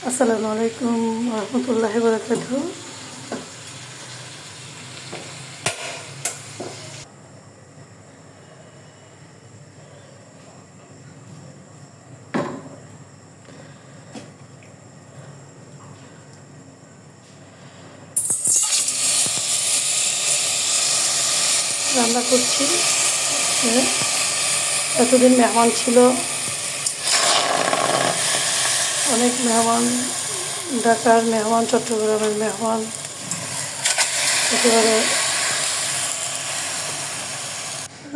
আসসালামু আলাইকুম রহমতুল্লাহি ওয়া বারাকাতুহু। রান্না করছি। এতদিন মেহমান ছিল, অনেক মেহমান, ঢাকার মেহমান, চট্টগ্রামের মেহমান। একেবারে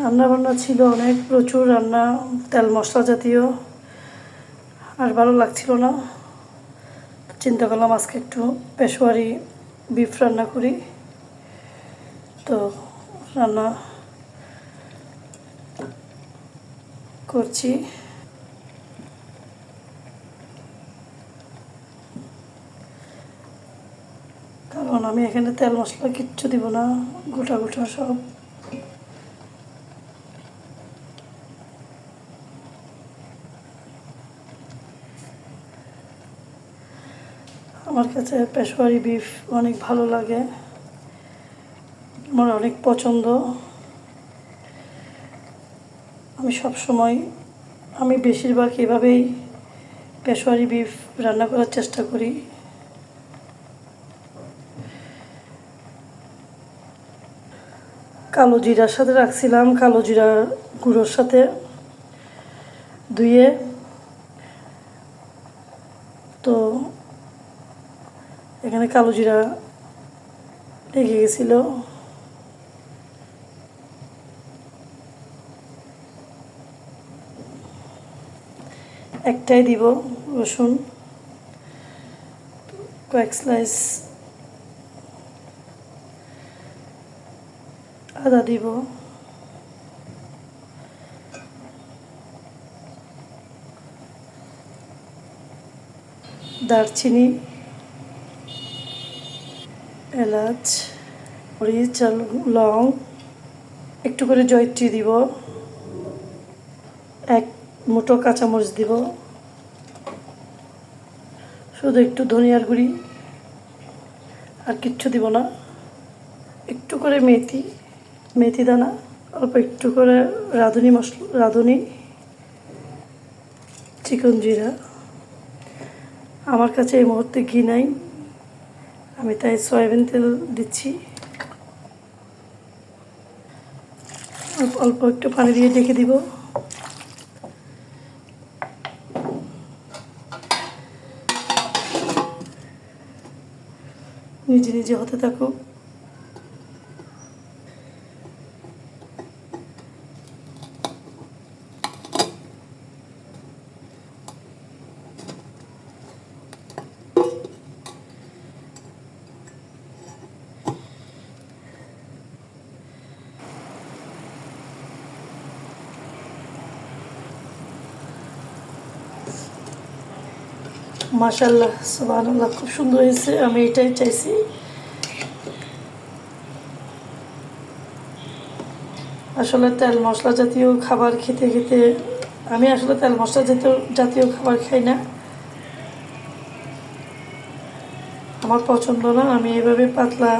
রান্নাবান্না ছিল অনেক, প্রচুর রান্না, তেল মশলা জাতীয়। আর ভালো লাগছিল না, চিন্তা করলাম আজকে একটু পেশোয়ারি বিফ রান্না করি। তো রান্না করছি। কারণ আমি এখানে তেল মশলা কিচ্ছু দিব না, গোটা গোটা সব। আমার কাছে পেশোয়ারি বিফ অনেক ভালো লাগে, আমার অনেক পছন্দ। আমি বেশিরভাগ এভাবেই পেশোয়ারি বিফ রান্না করার চেষ্টা করি। কালো জিরার সাথে রাখছিলাম, কালো জিরা গুঁড়োর সাথে ধুয়ে। তো এখানে কালো জিরা লেগে গেছিল। একটাই দিব রসুন, কয়েক স্লাইস আদা দিব, দারচিনি, এলাচ, মরিচ, লং, একটু করে জয়ত্রী দিব, এক মুঠো কাঁচামরিচ দিব, শুধু একটু ধনিয়ার গুঁড়ি, আর কিচ্ছু দিব না। একটু করে মেথি দানা, অল্প একটু করে রাঁধুনি চিকন জিরা। আমার কাছে এই মুহূর্তে ঘি নাই, আমি তাই সয়াবিন তেল দিচ্ছি। অল্প একটু পানি দিয়ে ঢেকে দিব। নিজে নিজে হতে থাকুক। মাশাআল্লাহ, সুবহানাল্লাহ, খুব সুন্দর হয়েছে। আমি এটাই চাইছি। আসলে তেল মশলা জাতীয় খাবার খেতে খেতে আমি আসলে তেল মশলা জাতীয় খাবার খাই না, আমার পছন্দ না। আমি এভাবে পাতলা,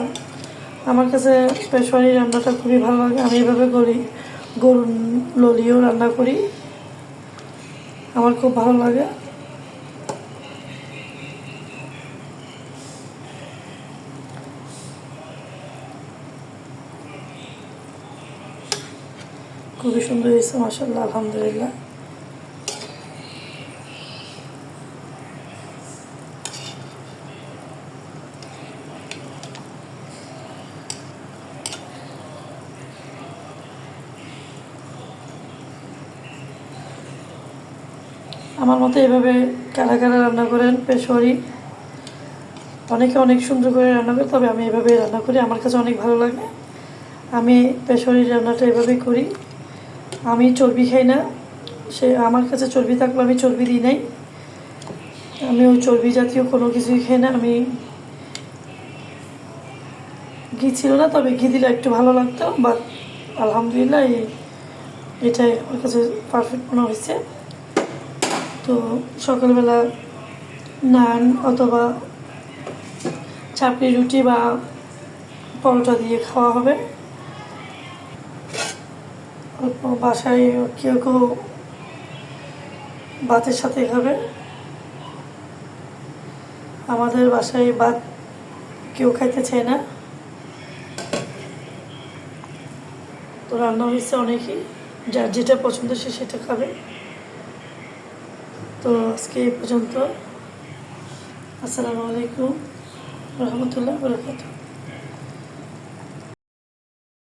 আমার কাছে পেশোয়ারি রান্নাটা খুবই ভালো লাগে। আমি এভাবে করি, গরুর ললিও রান্না করি, আমার খুব ভালো লাগে। খুবই সুন্দর হয়েছে, মাশাআল্লাহ, আলহামদুলিল্লাহ। আমার মতো এভাবে কারা কারা রান্না করেন পেশোয়ারি? অনেকে অনেক সুন্দর করে রান্না করে, তবে আমি এভাবে রান্না করি, আমার কাছে অনেক ভালো লাগে। আমি পেশোয়ারি রান্নাটা এভাবেই করি। আমি চর্বি খাই না, আমার কাছে চর্বি থাকলে আমি চর্বি দিই নাই। আমি ওই চর্বি জাতীয় কোনো কিছুই খাই না। আমি ঘি ছিল না, তবে ঘি দিলে একটু ভালো লাগতো, বাট আলহামদুলিল্লাহ এটাই আমার কাছে পারফেক্ট মনে হয়েছে। তো সকালবেলা নান অথবা চাপড়ি রুটি বা পরোটা দিয়ে খাওয়া হবে। অল্প বাসায় কেউ কেউ ভাতের সাথে খাবে। আমাদের বাসায় ভাত কেউ খাইতে চায় না, তো রান্না হয়েছে অনেকই, যার যেটা পছন্দ সে সেটা খাবে। তো আজকে এই পর্যন্ত। আসসালামু আলাইকুম রহমতুল্লাহ বরকাতুহু।